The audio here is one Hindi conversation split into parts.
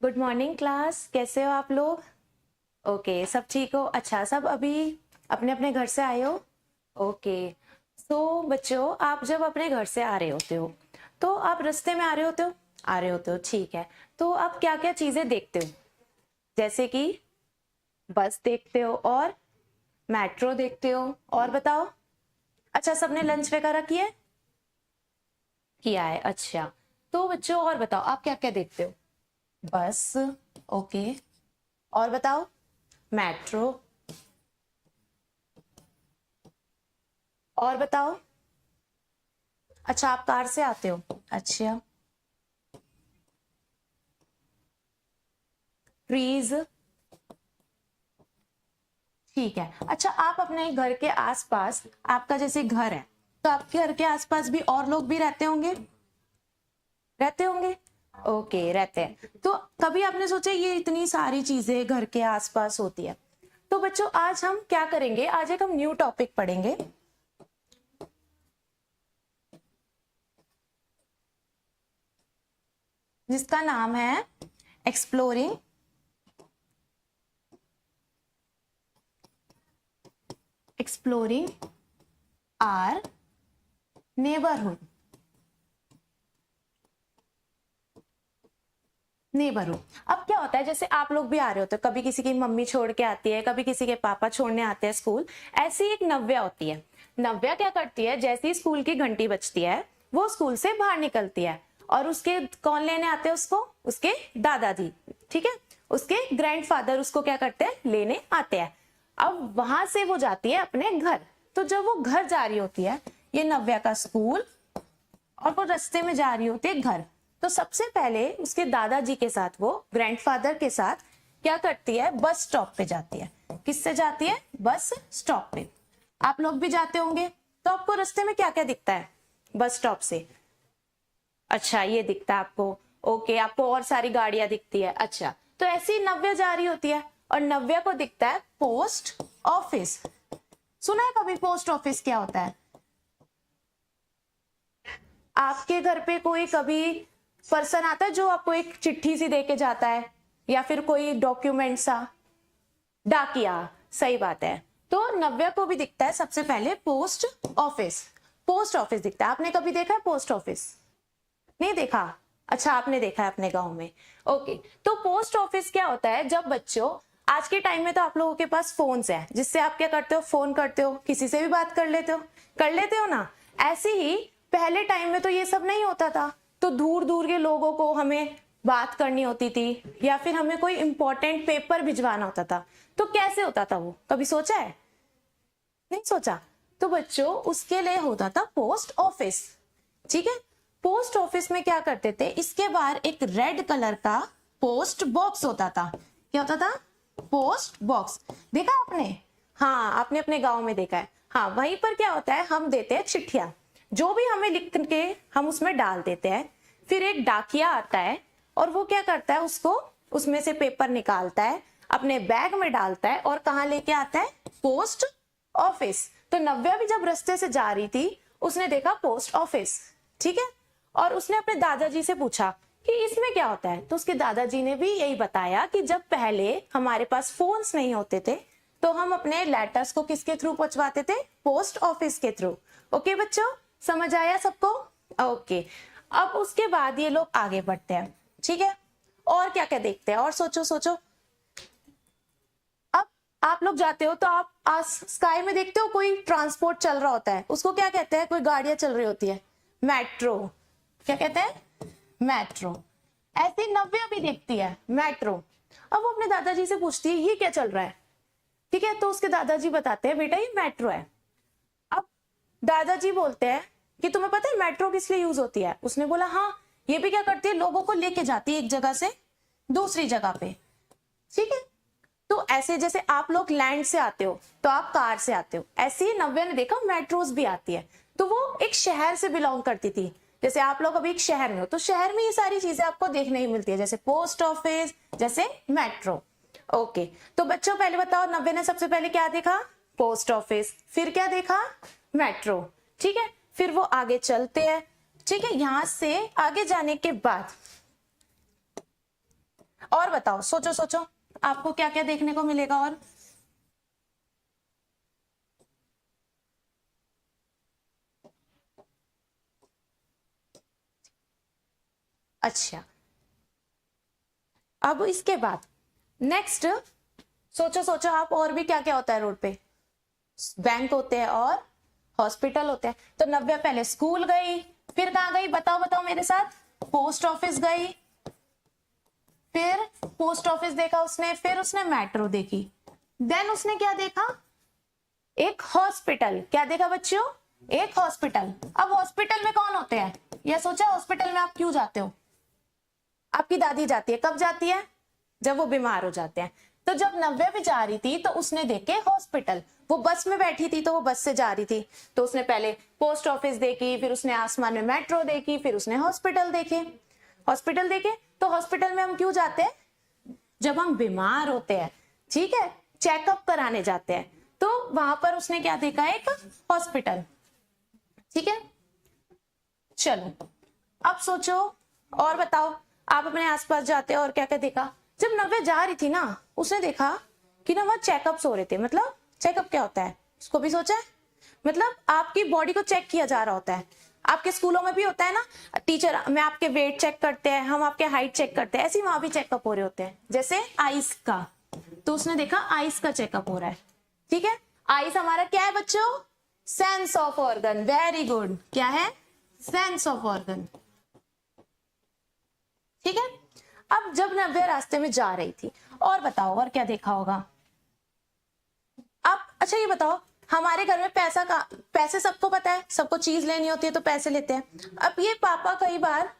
गुड मॉर्निंग क्लास, कैसे हो आप लोग? ओके, सब ठीक हो? अच्छा, सब अभी अपने अपने घर से आए हो? ओके। सो बच्चों, आप जब अपने घर से आ रहे होते हो तो आप रास्ते में आ रहे होते हो, ठीक है। तो आप क्या क्या चीजें देखते हो? जैसे कि बस देखते हो और मेट्रो देखते हो, और बताओ। अच्छा, सबने लंच वगैरह किया है? अच्छा। तो बच्चों और बताओ, आप क्या क्या देखते हो? बस। ओके। और बताओ। मेट्रो। और बताओ। अच्छा, आप कार से आते हो? अच्छा। ट्रीज। ठीक है। अच्छा, आप अपने घर के आसपास, आपका जैसे घर है तो आपके घर के आसपास भी और लोग भी रहते होंगे। ओके, रहते हैं। तो कभी आपने सोचा ये इतनी सारी चीजें घर के आसपास होती है? तो बच्चों, आज हम क्या करेंगे, आज एक हम न्यू टॉपिक पढ़ेंगे जिसका नाम है exploring exploring are neighbourhood. Neighbourhood. अब क्या होता है, जैसे आप लोग भी आ रहे होते हो, कभी किसी की मम्मी छोड़ के आती है, कभी किसी के पापा छोड़ने आते हैं स्कूल। ऐसी एक नव्या होती है। नव्या क्या करती है, जैसे ही स्कूल की घंटी बजती है वो स्कूल से बाहर निकलती है और उसके कौन लेने आते हैं उसको? उसके दादाजी। ठीक है। उसके ग्रैंडफादर उसको क्या करते हैं, लेने आते हैं। अब वहां से वो जाती है अपने घर। तो जब वो घर जा रही होती है, ये नव्या का स्कूल, और वो रास्ते में जा रही होती है घर। तो सबसे पहले उसके दादाजी के साथ, वो ग्रैंडफादर के साथ क्या करती है, बस स्टॉप पे जाती है। किससे जाती है? बस स्टॉप पे। आप लोग भी जाते होंगे, तो आपको रास्ते में क्या क्या दिखता है बस स्टॉप से? अच्छा, ये दिखता है आपको। ओके, आपको और सारी गाड़ियां दिखती है। अच्छा, तो ऐसी नव्या जा रही होती है और नव्या को दिखता है पोस्ट ऑफिस। सुना है कभी पोस्ट ऑफिस क्या होता है? आपके घर पे कोई कभी पर्सन आता है जो आपको एक चिट्ठी सी दे के जाता है, या फिर कोई डॉक्यूमेंट सा? डाकिया। सही बात है। तो नव्या को भी दिखता है सबसे पहले पोस्ट ऑफिस। पोस्ट ऑफिस दिखता है। आपने कभी देखा है पोस्ट ऑफिस? नहीं देखा? अच्छा, आपने देखा है अपने गांव में। ओके। तो पोस्ट ऑफिस क्या होता है, जब बच्चों, आज के टाइम में तो आप लोगों के पास फोन्स है, जिससे आप क्या करते हो, फोन करते हो, किसी से भी बात कर लेते हो ना। ऐसे ही पहले टाइम में तो ये सब नहीं होता था। तो दूर दूर के लोगों को हमें बात करनी होती थी, या फिर हमें कोई इंपॉर्टेंट पेपर भिजवाना होता था। तो कैसे होता था वो, कभी सोचा है? नहीं सोचा? तो बच्चों, उसके लिए होता था पोस्ट ऑफिस। ठीक है। पोस्ट ऑफिस में क्या करते थे, इसके बाहर एक रेड कलर का पोस्ट बॉक्स होता था। क्या होता था? Post box. देखा आपने? हाँ, आपने अपने गांव में देखा है। हाँ, वहीं पर क्या होता है, हम देते हैं चिट्ठियां, जो भी हमें लिख के हम उसमें डाल देते हैं। फिर एक डाकिया आता है और वो क्या करता है, उसको उसमें से पेपर निकालता है, अपने बैग में डालता है और कहाँ लेके आता है? Post office. तो नव्या भी जब रास्ते से जा रही थी, उसने देखा पोस्ट ऑफिस। ठीक है। और उसने अपने दादाजी से पूछा कि इसमें क्या होता है। तो उसके दादाजी ने भी यही बताया कि जब पहले हमारे पास फोन्स नहीं होते थे, तो हम अपने लेटर्स को किसके थ्रू पहुंचवाते थे? पोस्ट ऑफिस के थ्रू। ओके बच्चों, समझ आया सबको? ओके। अब उसके बाद ये लोग आगे बढ़ते हैं। ठीक है। और क्या क्या देखते हैं, और सोचो सोचो। अब आप लोग जाते हो तो आप स्काई में देखते हो कोई ट्रांसपोर्ट चल रहा होता है, उसको क्या कहते हैं? कोई गाड़ियां चल रही होती है, मेट्रो। क्या कहते हैं? मेट्रो। ऐसी नव्या भी देखती है मेट्रो। अब वो अपने दादाजी से पूछती है ये क्या चल रहा है। ठीक है। तो उसके दादाजी बताते हैं बेटा ये मेट्रो है। अब दादाजी बोलते हैं कि तुम्हें पता है मेट्रो किस लिए यूज होती है? उसने बोला हाँ, ये भी क्या करती है, लोगों को लेके जाती है एक जगह से दूसरी जगह पे। ठीक है। तो ऐसे जैसे आप लोग लैंड से आते हो तो आप कार से आते हो, ऐसे ही नव्या ने देखा मेट्रोज भी आती है। तो वो एक शहर से बिलोंग करती थी। जैसे आप लोग अभी एक शहर में हो, तो शहर में ये सारी चीजें आपको देखने ही मिलती है, जैसे पोस्ट ऑफिस, जैसे मेट्रो। ओके। तो बच्चों, पहले बताओ, नव्या ने सबसे पहले क्या देखा? Post office. फिर क्या देखा? मेट्रो। ठीक है। फिर वो आगे चलते हैं। ठीक है। यहां से आगे जाने के बाद और बताओ, सोचो सोचो, आपको क्या क्या देखने को मिलेगा और? अच्छा, अब इसके बाद नेक्स्ट सोचो सोचो आप, और भी क्या क्या होता है रोड पे? बैंक होते हैं और हॉस्पिटल होते हैं। तो नव्या पहले स्कूल गई, फिर कहाँ गई, बताओ बताओ मेरे साथ? पोस्ट ऑफिस गई, फिर पोस्ट ऑफिस देखा उसने, फिर उसने मेट्रो देखी, देन उसने क्या देखा? एक हॉस्पिटल। क्या देखा बच्चों? एक हॉस्पिटल। अब हॉस्पिटल में कौन होते हैं? यह सोचा हॉस्पिटल में आप क्यों जाते हो? आपकी दादी जाती है, कब जाती है? जब वो बीमार हो जाते हैं। तो जब नव्या भी जा रही थी तो उसने देखे हॉस्पिटल। वो बस में बैठी थी तो वो बस से जा रही थी, तो उसने पहले पोस्ट ऑफिस देखी, फिर उसने आसमान में मेट्रो देखी, फिर उसने हॉस्पिटल देखे। हॉस्पिटल देखे तो हॉस्पिटल में हम क्यों जाते हैं? जब हम बीमार होते हैं, ठीक है, चेकअप कराने जाते हैं, तो वहां पर उसने क्या देखा? एक हॉस्पिटल। ठीक है, चलो अब सोचो और बताओ, आप अपने आसपास जाते हो और क्या क्या देखा? जब नव्या जा रही थी ना, उसने देखा कि ना वहां चेकअप्स हो रहे थे। मतलब चेकअप क्या होता है, उसको भी सोचा है? मतलब आपकी बॉडी को चेक किया जा रहा होता है। आपके स्कूलों में भी होता है ना, टीचर में आपके वेट चेक करते हैं, हम आपके हाइट चेक करते हैं, ऐसे ही वहां भी चेकअप हो रहे होते हैं, जैसे आईज का। तो उसने देखा आईज का चेकअप हो रहा है। ठीक है, आईज हमारा क्या है बच्चों? Sense of organ. Very good, क्या है? Sense of organ. ठीक है, अब जब नव्या रास्ते में जा रही थी, और बताओ और क्या देखा होगा? अब अच्छा ये बताओ, हमारे घर में पैसे सबको पता है, सबको चीज लेनी होती है तो पैसे लेते हैं। अब ये पापा कई बार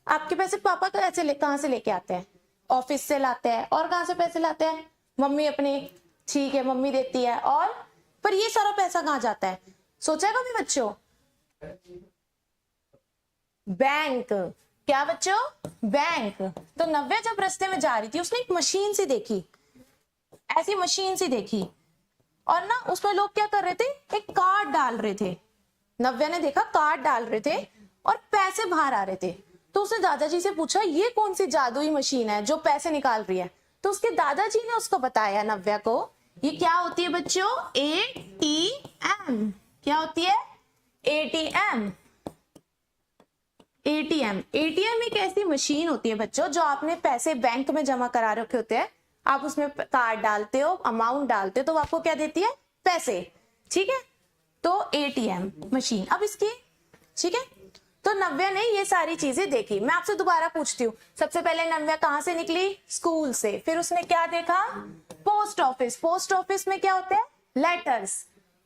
आपके पैसे पापा कहाँ से लेके आते हैं? ऑफिस से लाते हैं। और कहाँ से पैसे लाते हैं? मम्मी अपनी, ठीक है, मम्मी देती है। और पर ये सारा पैसा कहाँ जाता है? सोचा कभी बच्चों? बैंक। क्या बच्चों? बैंक। तो नव्या जब रास्ते में जा रही थी, उसने एक मशीन सी देखी, ऐसी मशीन सी देखी, और ना उसमें लोग क्या कर रहे थे? एक कार्ड डाल रहे थे। नव्या ने देखा कार्ड डाल रहे थे और पैसे बाहर आ रहे थे। तो उसने दादाजी से पूछा ये कौन सी जादुई मशीन है जो पैसे निकाल रही है? तो उसके दादाजी ने उसको बताया नव्या को, ये क्या होती है बच्चों? एटीएम। क्या होती है? एटीएम। एटीएम। एटीएम एक ऐसी मशीन होती है बच्चों, जो आपने पैसे बैंक में जमा करा रखे होते हैं, आप उसमें कार्ड डालते हो, अमाउंट डालते हो, तो वो आपको क्या देती है? पैसे। ठीक है, तो एटीएम मशीन। अब इसकी, ठीक है, तो नव्या ने ये सारी चीजें देखी। मैं आपसे दोबारा पूछती हूँ, सबसे पहले नव्या कहाँ से निकली? स्कूल से। फिर उसने क्या देखा? Post office. पोस्ट ऑफिस में क्या होते हैं? लेटर्स।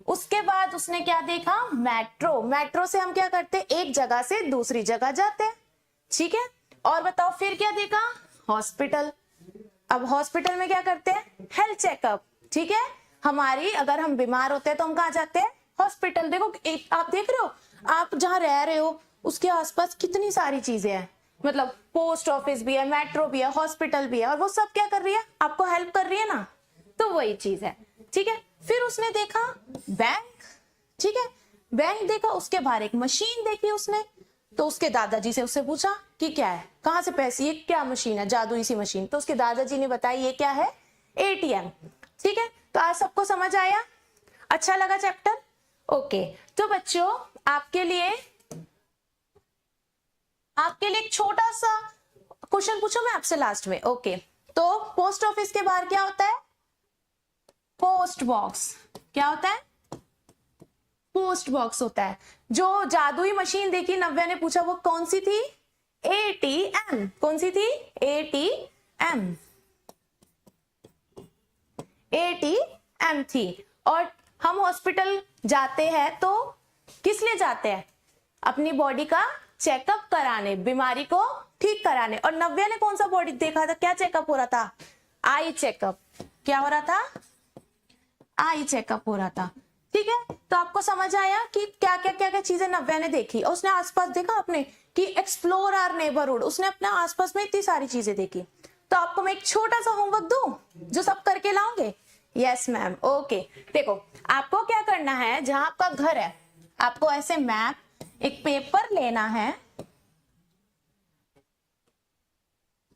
उसके बाद उसने क्या देखा? मेट्रो। मेट्रो से हम क्या करते हैं? एक जगह से दूसरी जगह जाते हैं। ठीक है, और बताओ फिर क्या देखा? हॉस्पिटल। अब हॉस्पिटल में क्या करते हैं? Health checkup. ठीक है, हमारी अगर हम बीमार होते हैं तो हम कहाँ जाते हैं? हॉस्पिटल। देखो आप देख रहे हो, आप जहां रह रहे हो उसके आसपास कितनी सारी चीजें हैं। मतलब पोस्ट ऑफिस भी है, मेट्रो भी है, हॉस्पिटल भी है, और वो सब क्या कर रही है? आपको हेल्प कर रही है ना। तो वही चीज है। ठीक है, फिर उसने देखा बैंक। ठीक है, बैंक देखा, उसके बाहर एक मशीन देखी उसने। तो उसके दादाजी से उससे पूछा कि क्या है, कहां से पैसे, ये क्या मशीन है, जादुई सी मशीन? तो उसके दादाजी ने बताया ये क्या है? एटीएम। ठीक है, तो आज सबको समझ आया? अच्छा लगा चैप्टर? ओके, तो बच्चों आपके लिए एक छोटा सा क्वेश्चन पूछो मैं आपसे लास्ट में। ओके, तो पोस्ट ऑफिस के बाहर क्या होता है? Post box. क्या होता है? पोस्ट बॉक्स होता है। जो जादुई मशीन देखी नव्या ने पूछा वो कौन सी थी? एटीएम। कौन सी थी? एटीएम। एटीएम थी। और हम हॉस्पिटल जाते हैं तो किस लिए जाते हैं? अपनी बॉडी का चेकअप कराने, बीमारी को ठीक कराने। और नव्या ने कौन सा बॉडी देखा था? क्या चेकअप हो रहा था? Eye checkup. क्या हो रहा था? आई चेकअप हो रहा था। ठीक है, तो आपको समझ आया कि क्या क्या क्या क्या चीजें नव्या ने देखी। और उसने आसपास देखा आपने कि एक्सप्लोर आवर नेबरहुड, उसने अपने आसपास में इतनी सारी चीजें देखी। तो आपको मैं एक छोटा सा होमवर्क दूं जो सब करके लाओगे? Yes ma'am. ओके, देखो आपको क्या करना है, जहां आपका घर है आपको ऐसे मैप, एक पेपर लेना है।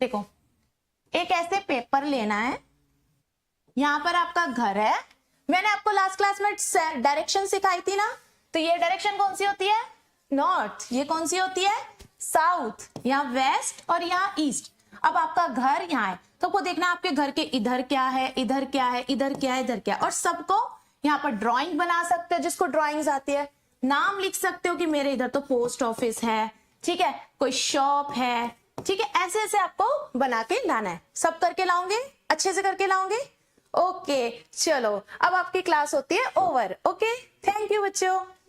देखो एक ऐसे पेपर लेना है, यहां पर आपका घर है, मैंने आपको लास्ट क्लास में डायरेक्शन सिखाई थी ना, तो ये डायरेक्शन कौन सी होती है, नॉर्थ, ये कौन सी होती है, साउथ, यहाँ वेस्ट और यहाँ ईस्ट। अब आपका घर यहाँ है, तो आपको देखना आपके घर के इधर क्या है, इधर क्या है, इधर क्या है, इधर क्या है, और सबको यहाँ पर ड्राइंग बना सकते हो, जिसको ड्राइंग्स आती है, नाम लिख सकते हो कि मेरे इधर तो पोस्ट ऑफिस है, ठीक है, कोई शॉप है, ठीक है, ऐसे ऐसे आपको बना के लाना है। सब करके लाओगे, अच्छे से करके लाओगे, ओके चलो अब आपकी क्लास होती है ओवर। ओके, थैंक यू बच्चों।